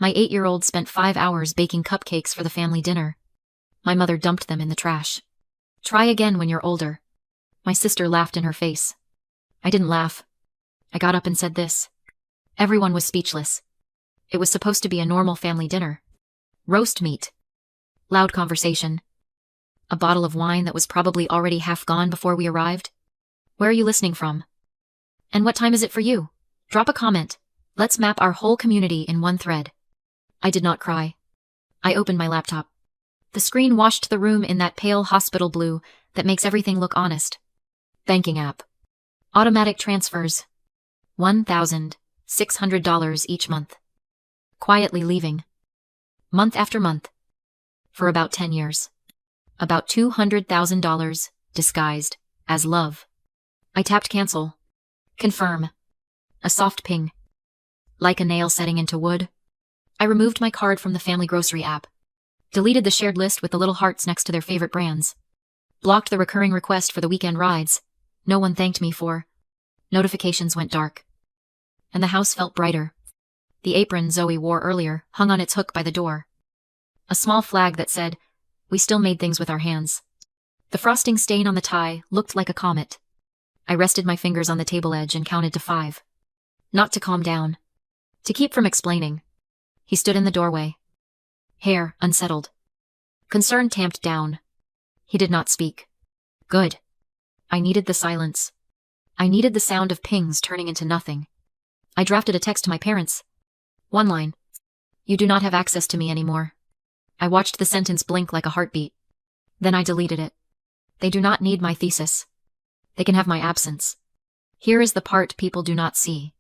My 8-year-old spent 5 hours baking cupcakes for the family dinner. My mother dumped them in the trash. Try again when you're older. My sister laughed in her face. I didn't laugh. I got up and said this. Everyone was speechless. It was supposed to be a normal family dinner. Roast meat. Loud conversation. A bottle of wine that was probably already half gone before we arrived. Where are you listening from? And what time is it for you? Drop a comment. Let's map our whole community in one thread. I did not cry. I opened my laptop. The screen washed the room in that pale hospital blue that makes everything look honest. Banking app. Automatic transfers. $1,600 each month. Quietly leaving. Month after month. For about 10 years. About $200,000, disguised as love. I tapped cancel. Confirm. A soft ping. Like a nail setting into wood. I removed my card from the family grocery app. Deleted the shared list with the little hearts next to their favorite brands. Blocked the recurring request for the weekend rides. No one thanked me for. Notifications went dark. And the house felt brighter. The apron Zoe wore earlier hung on its hook by the door. A small flag that said, "We still made things with our hands." The frosting stain on the tie looked like a comet. I rested my fingers on the table edge and counted to 5. Not to calm down. To keep from explaining. He stood in the doorway. Hair unsettled. Concern tamped down. He did not speak. Good. I needed the silence. I needed the sound of pings turning into nothing. I drafted a text to my parents. One line. You do not have access to me anymore. I watched the sentence blink like a heartbeat. Then I deleted it. They do not need my thesis. They can have my absence. Here is the part people do not see.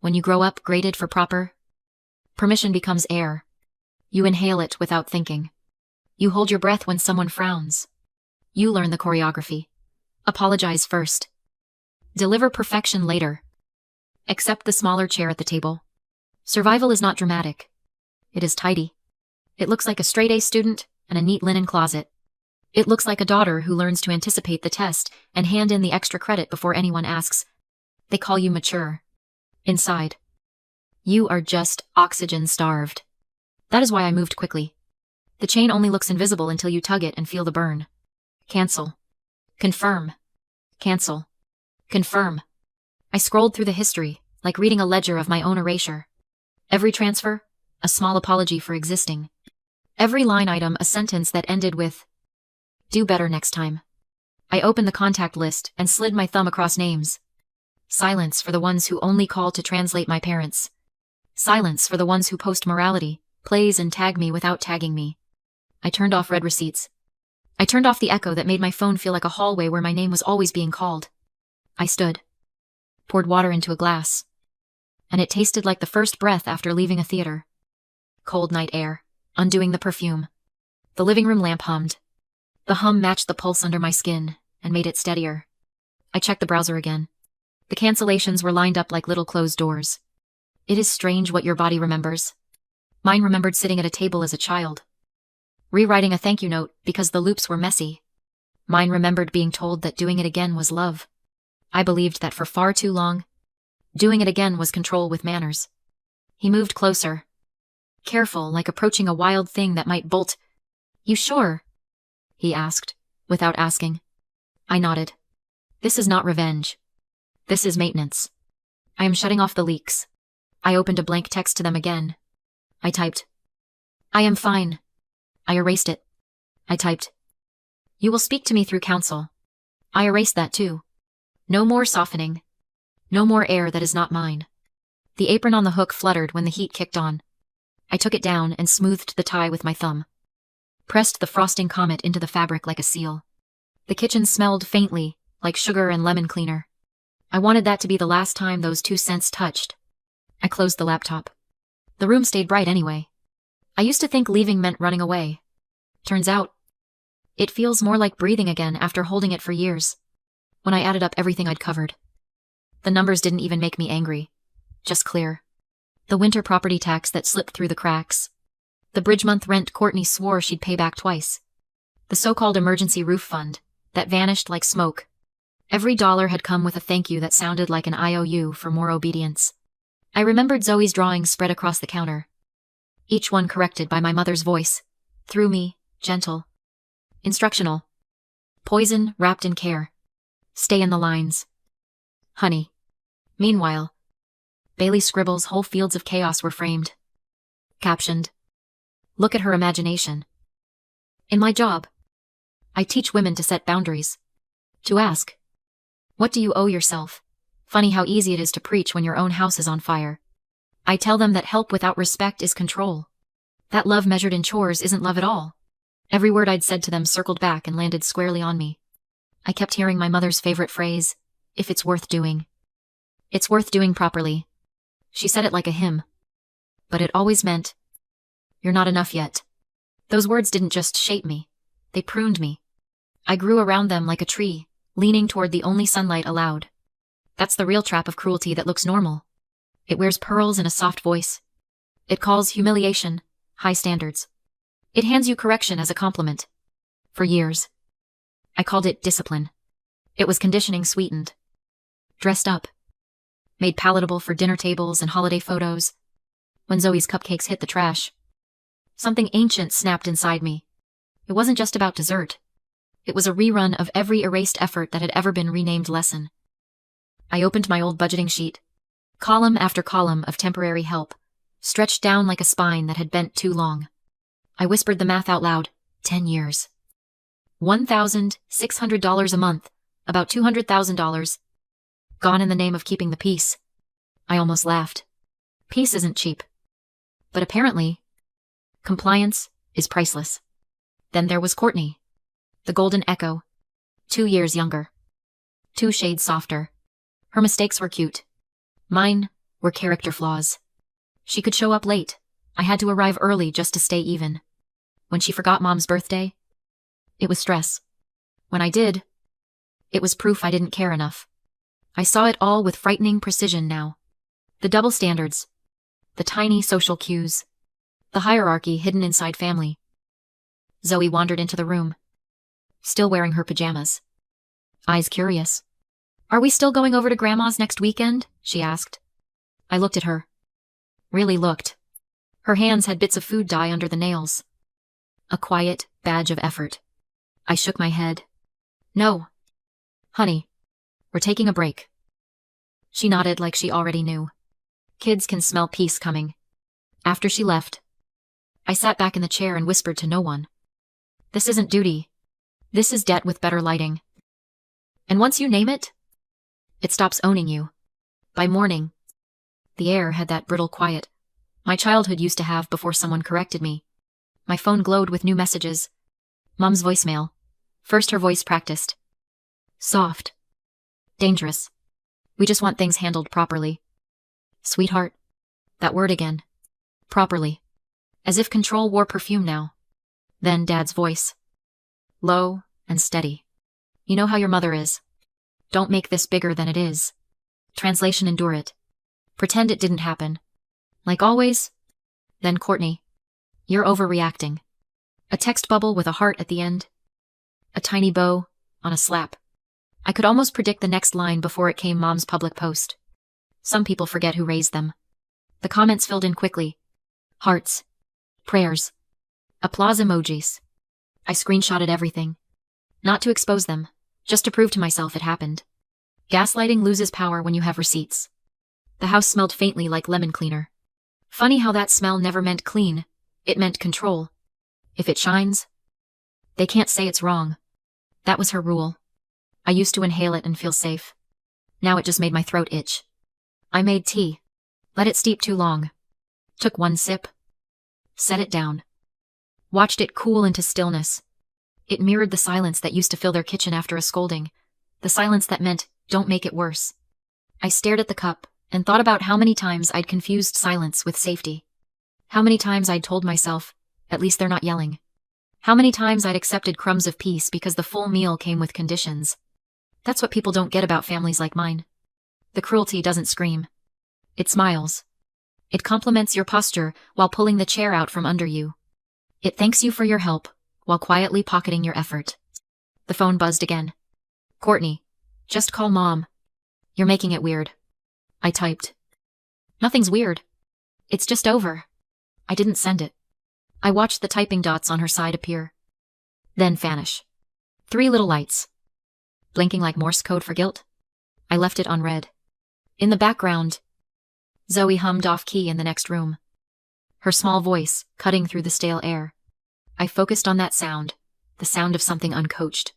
When you grow up graded for proper, permission becomes air. You inhale it without thinking. You hold your breath when someone frowns. You learn the choreography. Apologize first. Deliver perfection later. Accept the smaller chair at the table. Survival is not dramatic. It is tidy. It looks like a straight-A student and a neat linen closet. It looks like a daughter who learns to anticipate the test and hand in the extra credit before anyone asks. They call you mature. Inside. You are just oxygen-starved. That is why I moved quickly. The chain only looks invisible until you tug it and feel the burn. Cancel. Confirm. Cancel. Confirm. I scrolled through the history, like reading a ledger of my own erasure. Every transfer, a small apology for existing. Every line item, a sentence that ended with, "Do better next time." I opened the contact list and slid my thumb across names. Silence for the ones who only call to translate my parents. Silence for the ones who post morality, plays and tag me without tagging me. I turned off read receipts. I turned off the echo that made my phone feel like a hallway where my name was always being called. I stood. Poured water into a glass. And it tasted like the first breath after leaving a theater. Cold night air, undoing the perfume. The living room lamp hummed. The hum matched the pulse under my skin and made it steadier. I checked the browser again. The cancellations were lined up like little closed doors. It is strange what your body remembers. Mine remembered sitting at a table as a child. Rewriting a thank you note because the loops were messy. Mine remembered being told that doing it again was love. I believed that for far too long. Doing it again was control with manners. He moved closer. Careful, like approaching a wild thing that might bolt. You sure? He asked, without asking. I nodded. This is not revenge. This is maintenance. I am shutting off the leaks. I opened a blank text to them again. I typed. I am fine. I erased it. I typed. You will speak to me through counsel. I erased that too. No more softening. No more air that is not mine. The apron on the hook fluttered when the heat kicked on. I took it down and smoothed the tie with my thumb. Pressed the frosting comet into the fabric like a seal. The kitchen smelled faintly, like sugar and lemon cleaner. I wanted that to be the last time those two scents touched. I closed the laptop. The room stayed bright anyway. I used to think leaving meant running away. Turns out, it feels more like breathing again after holding it for years. When I added up everything I'd covered. The numbers didn't even make me angry. Just clear. The winter property tax that slipped through the cracks. The bridge month rent Courtney swore she'd pay back twice. The so-called emergency roof fund that vanished like smoke. Every dollar had come with a thank you that sounded like an IOU for more obedience. I remembered Zoe's drawings spread across the counter. each one corrected by my mother's voice. Through me, gentle. Instructional. Poison wrapped in care. Stay in the lines. Honey. Meanwhile, Bailey Scribble's whole fields of chaos were framed. Captioned. Look at her imagination. In my job, I teach women to set boundaries. To ask, what do you owe yourself? Funny how easy it is to preach when your own house is on fire. I tell them that help without respect is control. That love measured in chores isn't love at all. Every word I'd said to them circled back and landed squarely on me. I kept hearing my mother's favorite phrase, if it's worth doing. It's worth doing properly. She said it like a hymn. But it always meant, you're not enough yet. Those words didn't just shape me. They pruned me. I grew around them like a tree, leaning toward the only sunlight allowed. That's the real trap of cruelty that looks normal. It wears pearls and a soft voice. It calls humiliation high standards. It hands you correction as a compliment. For years, I called it discipline. It was conditioning sweetened. Dressed up. Made palatable for dinner tables and holiday photos. When Zoe's cupcakes hit the trash, something ancient snapped inside me. It wasn't just about dessert. It was a rerun of every erased effort that had ever been renamed lesson. I opened my old budgeting sheet. Column after column of temporary help, stretched down like a spine that had bent too long. I whispered the math out loud. 10 years. $1,600 a month. About $200,000. Gone in the name of keeping the peace. I almost laughed. Peace isn't cheap. But apparently, compliance is priceless. Then there was Courtney. The golden echo. 2 years younger. 2 shades softer. Her mistakes were cute. Mine were character flaws. She could show up late. I had to arrive early just to stay even. When she forgot Mom's birthday, it was stress. When I did, it was proof I didn't care enough. I saw it all with frightening precision now. The double standards. The tiny social cues. The hierarchy hidden inside family. Zoe wandered into the room, still wearing her pajamas. Eyes curious. Are we still going over to Grandma's next weekend? She asked. I looked at her. Really looked. Her hands had bits of food dye under the nails. A quiet badge of effort. I shook my head. No. Honey, we're taking a break. She nodded like she already knew. Kids can smell peace coming. After she left, I sat back in the chair and whispered to no one. This isn't duty. This is debt with better lighting. And once you name it, it stops owning you. By morning, the air had that brittle quiet my childhood used to have before someone corrected me. My phone glowed with new messages. Mom's voicemail. First her voice practiced. Soft. Dangerous. We just want things handled properly. Sweetheart. That word again. Properly. As if control wore perfume now. Then Dad's voice. Low and steady. You know how your mother is. Don't make this bigger than it is. Translation: endure it. Pretend it didn't happen. Like always. Then Courtney. You're overreacting. A text bubble with a heart at the end. A tiny bow on a slap. I could almost predict the next line before it came Mom's public post. Some people forget who raised them. The comments filled in quickly. Hearts. Prayers. Applause emojis. I screenshotted everything. Not to expose them, just to prove to myself it happened. Gaslighting loses power when you have receipts. The house smelled faintly like lemon cleaner. Funny how that smell never meant clean, it meant control. If it shines, they can't say it's wrong. That was her rule. I used to inhale it and feel safe. Now it just made my throat itch. I made tea. Let it steep too long. Took one sip. Set it down. Watched it cool into stillness. It mirrored the silence that used to fill their kitchen after a scolding. The silence that meant, don't make it worse. I stared at the cup and thought about how many times I'd confused silence with safety. How many times I'd told myself, at least they're not yelling. How many times I'd accepted crumbs of peace because the full meal came with conditions. That's what people don't get about families like mine. The cruelty doesn't scream. It smiles. It compliments your posture while pulling the chair out from under you. It thanks you for your help while quietly pocketing your effort. The phone buzzed again. Courtney, just call Mom. You're making it weird. I typed. Nothing's weird. It's just over. I didn't send it. I watched the typing dots on her side appear, then vanish. 3 little lights, blinking like Morse code for guilt. I left it unread. In the background, Zoe hummed off-key in the next room, her small voice cutting through the stale air. I focused on that sound, the sound of something uncoached,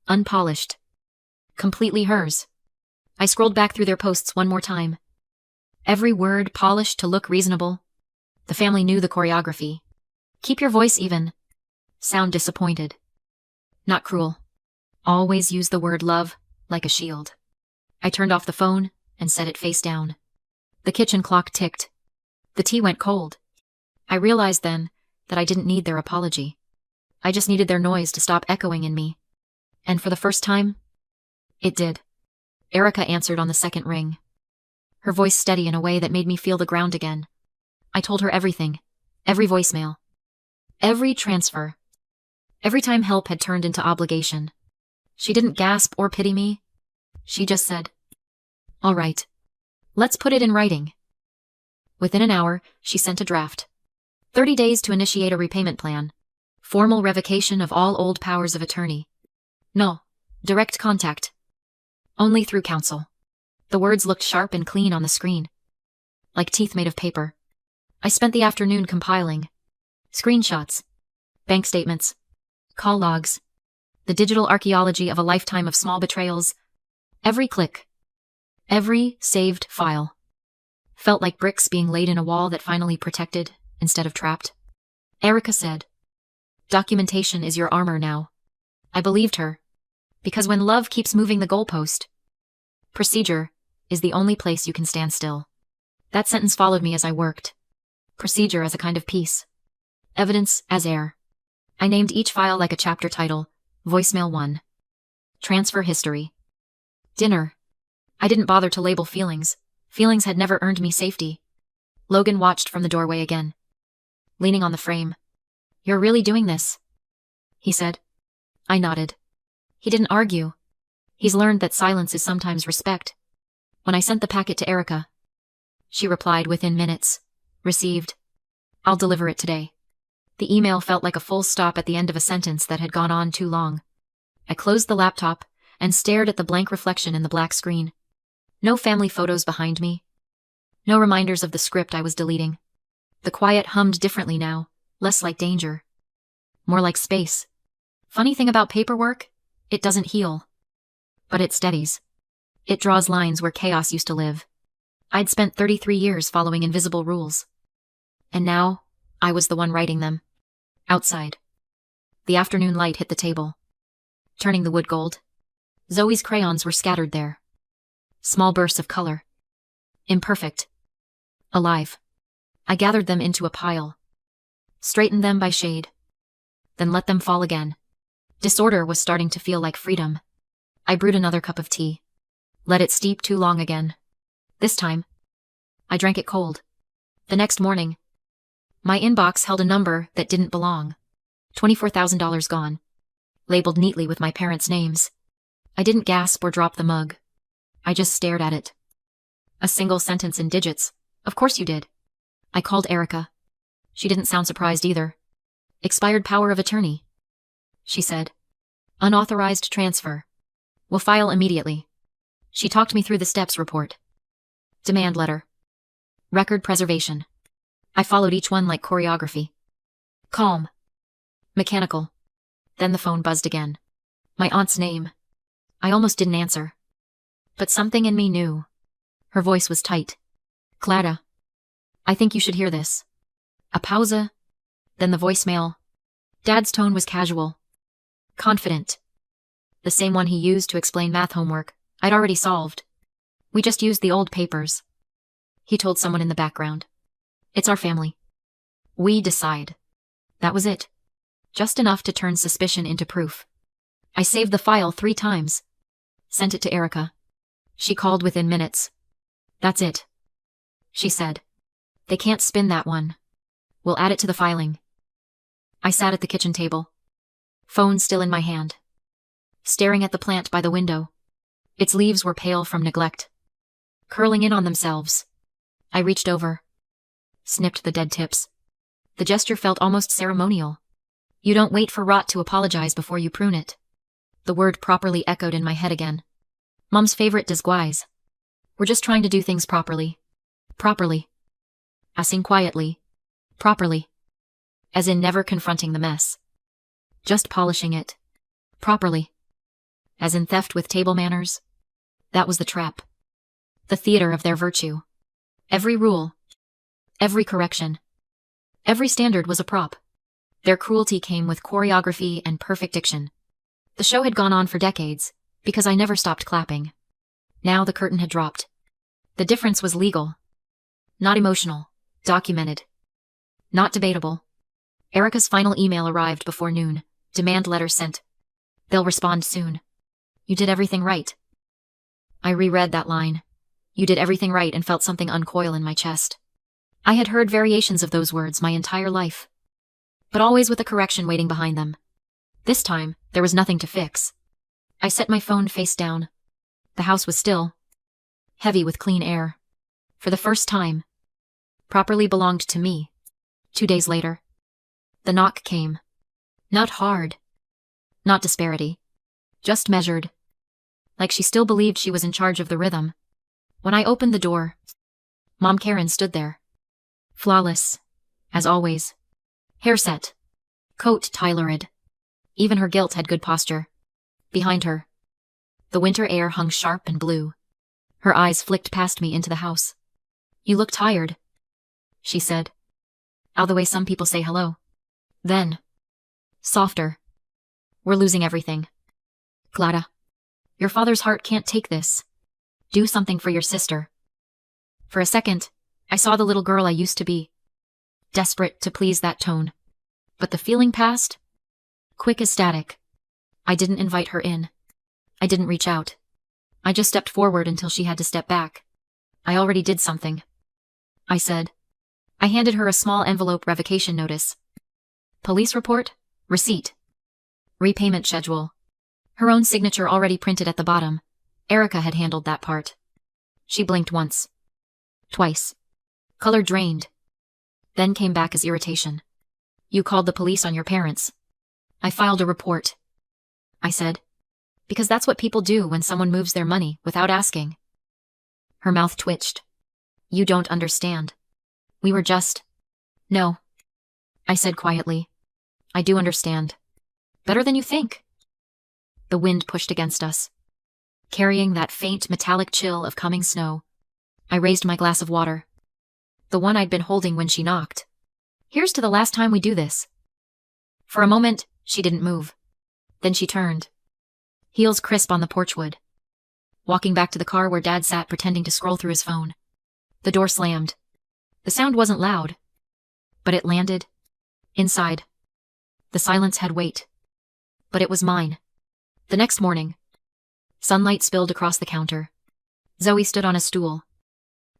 unpolished, completely hers. I scrolled back through their posts one more time. Every word polished to look reasonable. The family knew the choreography. Keep your voice even. Sound disappointed. Not cruel. Always use the word love like a shield. I turned off the phone and set it face down. The kitchen clock ticked. The tea went cold. I realized then that I didn't need their apology. I just needed their noise to stop echoing in me. And for the first time, it did. Erica answered on the second ring, her voice steady in a way that made me feel the ground again. I told her everything, every voicemail, every transfer, every time help had turned into obligation. She didn't gasp or pity me. She just said, "All right, let's put it in writing." Within an hour, she sent a draft. 30 days to initiate a repayment plan. Formal revocation of all old powers of attorney. No direct contact. Only through counsel. The words looked sharp and clean on the screen, like teeth made of paper. I spent the afternoon compiling screenshots, bank statements, call logs, the digital archaeology of a lifetime of small betrayals. Every click, every saved file, felt like bricks being laid in a wall that finally protected instead of trapped. Erica said, "Documentation is your armor now." I believed her, because when love keeps moving the goalpost, procedure is the only place you can stand still. That sentence followed me as I worked. Procedure as a kind of peace. Evidence as air. I named each file like a chapter title. Voicemail 1. Transfer history. Dinner. I didn't bother to label feelings. Feelings had never earned me safety. Logan watched from the doorway again, leaning on the frame. "You're really doing this?" he said. I nodded. He didn't argue. He's learned that silence is sometimes respect. When I sent the packet to Erica, she replied within minutes. Received. I'll deliver it today. The email felt like a full stop at the end of a sentence that had gone on too long. I closed the laptop and stared at the blank reflection in the black screen. No family photos behind me. No reminders of the script I was deleting. The quiet hummed differently now, less like danger, more like space. Funny thing about paperwork, it doesn't heal, but it steadies. It draws lines where chaos used to live. I'd spent 33 years following invisible rules, and now I was the one writing them. Outside, the afternoon light hit the table, turning the wood gold. Zoe's crayons were scattered there. Small bursts of color. Imperfect. Alive. I gathered them into a pile, straightened them by shade, then let them fall again. Disorder was starting to feel like freedom. I brewed another cup of tea. Let it steep too long again. This time, I drank it cold. The next morning, my inbox held a number that didn't belong. $24,000 gone. Labeled neatly with my parents' names. I didn't gasp or drop the mug. I just stared at it. A single sentence in digits. Of course you did. I called Erica. She didn't sound surprised either. Expired power of attorney, she said. Unauthorized transfer. Will file immediately. She talked me through the steps report. Demand letter. Record preservation. I followed each one like choreography. Calm. Mechanical. Then the phone buzzed again. My aunt's name. I almost didn't answer. But something in me knew. Her voice was tight. Clara. I think you should hear this. A pause. Then the voicemail. Dad's tone was casual. Confident. The same one he used to explain math homework I'd already solved. We just used the old papers. He told someone in the background. It's our family. We decide. That was it. Just enough to turn suspicion into proof. I saved the file 3 times. Sent it to Erica. She called within minutes. That's it, she said. They can't spin that one. We'll add it to the filing. I sat at the kitchen table, phone still in my hand, staring at the plant by the window. Its leaves were pale from neglect, curling in on themselves. I reached over, snipped the dead tips. The gesture felt almost ceremonial. You don't wait for rot to apologize before you prune it. The word properly echoed in my head again. Mom's favorite disguise. We're just trying to do things properly. Properly. Asking quietly. Properly. As in never confronting the mess. Just polishing it. Properly. As in theft with table manners. That was the trap. The theater of their virtue. Every rule. Every correction. Every standard was a prop. Their cruelty came with choreography and perfect diction. The show had gone on for decades, because I never stopped clapping. Now the curtain had dropped. The difference was legal. Not emotional. Documented. Not debatable. Erica's final email arrived before noon. Demand letter sent. They'll respond soon. You did everything right. I reread that line. You did everything right, and felt something uncoil in my chest. I had heard variations of those words my entire life. But always with a correction waiting behind them. This time, there was nothing to fix. I set my phone face down. The house was still. Heavy with clean air. For the first time. Properly belonged to me. 2 days later. The knock came. Not hard. Not disparity. Just measured. Like she still believed she was in charge of the rhythm. When I opened the door, Mom Karen stood there. Flawless. As always. Hair set. Coat tailored. Even her guilt had good posture. Behind her, the winter air hung sharp and blue. Her eyes flicked past me into the house. You look tired, she said. How the way some people say hello. Then, softer. We're losing everything. Clara, your father's heart can't take this. Do something for your sister. For a second, I saw the little girl I used to be. Desperate to please that tone. But the feeling passed. Quick as static. I didn't invite her in. I didn't reach out. I just stepped forward until she had to step back. I already did something, I said. I handed her a small envelope revocation notice. Police report, receipt, repayment schedule. Her own signature already printed at the bottom. Erica had handled that part. She blinked once. Twice. Color drained. Then came back as irritation. You called the police on your parents. I filed a report, I said. Because that's what people do when someone moves their money without asking. Her mouth twitched. You don't understand. We were just... No, I said quietly. I do understand. Better than you think. The wind pushed against us, carrying that faint metallic chill of coming snow. I raised my glass of water. The one I'd been holding when she knocked. Here's to the last time we do this. For a moment, she didn't move. Then she turned. Heels crisp on the porch wood. Walking back to the car where Dad sat pretending to scroll through his phone. The door slammed. The sound wasn't loud. But it landed. Inside. The silence had weight. But it was mine. The next morning. Sunlight spilled across the counter. Zoe stood on a stool.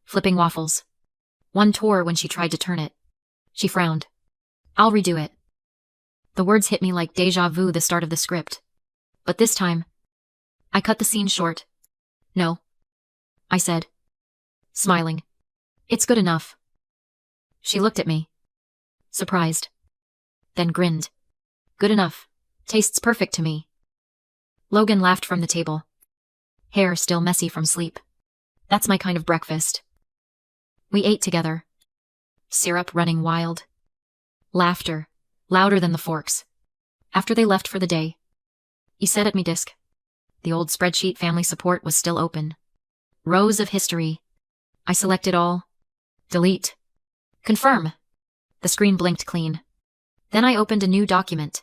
Flipping waffles. One tore when she tried to turn it. She frowned. I'll redo it. The words hit me like déjà vu, the start of the script. But this time, I cut the scene short. No, I said, smiling. It's good enough. She looked at me, surprised, then grinned. Good enough. Tastes perfect to me. Logan laughed from the table. Hair still messy from sleep. That's my kind of breakfast. We ate together. Syrup running wild. Laughter, louder than the forks. After they left for the day, he said at me disk. The old spreadsheet family support was still open. Rows of history. I selected all. Delete. Confirm. The screen blinked clean. Then I opened a new document.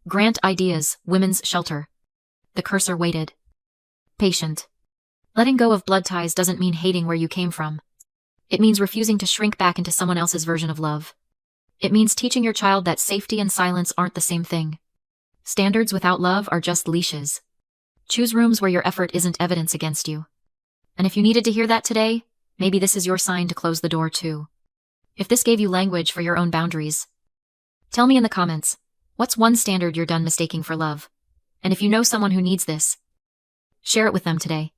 Grant ideas, women's shelter. The cursor waited. Patient. Letting go of blood ties doesn't mean hating where you came from. It means refusing to shrink back into someone else's version of love. It means teaching your child that safety and silence aren't the same thing. Standards without love are just leashes. Choose rooms where your effort isn't evidence against you. And if you needed to hear that today, maybe this is your sign to close the door too. If this gave you language for your own boundaries, tell me in the comments, what's one standard you're done mistaking for love? And if you know someone who needs this, share it with them today.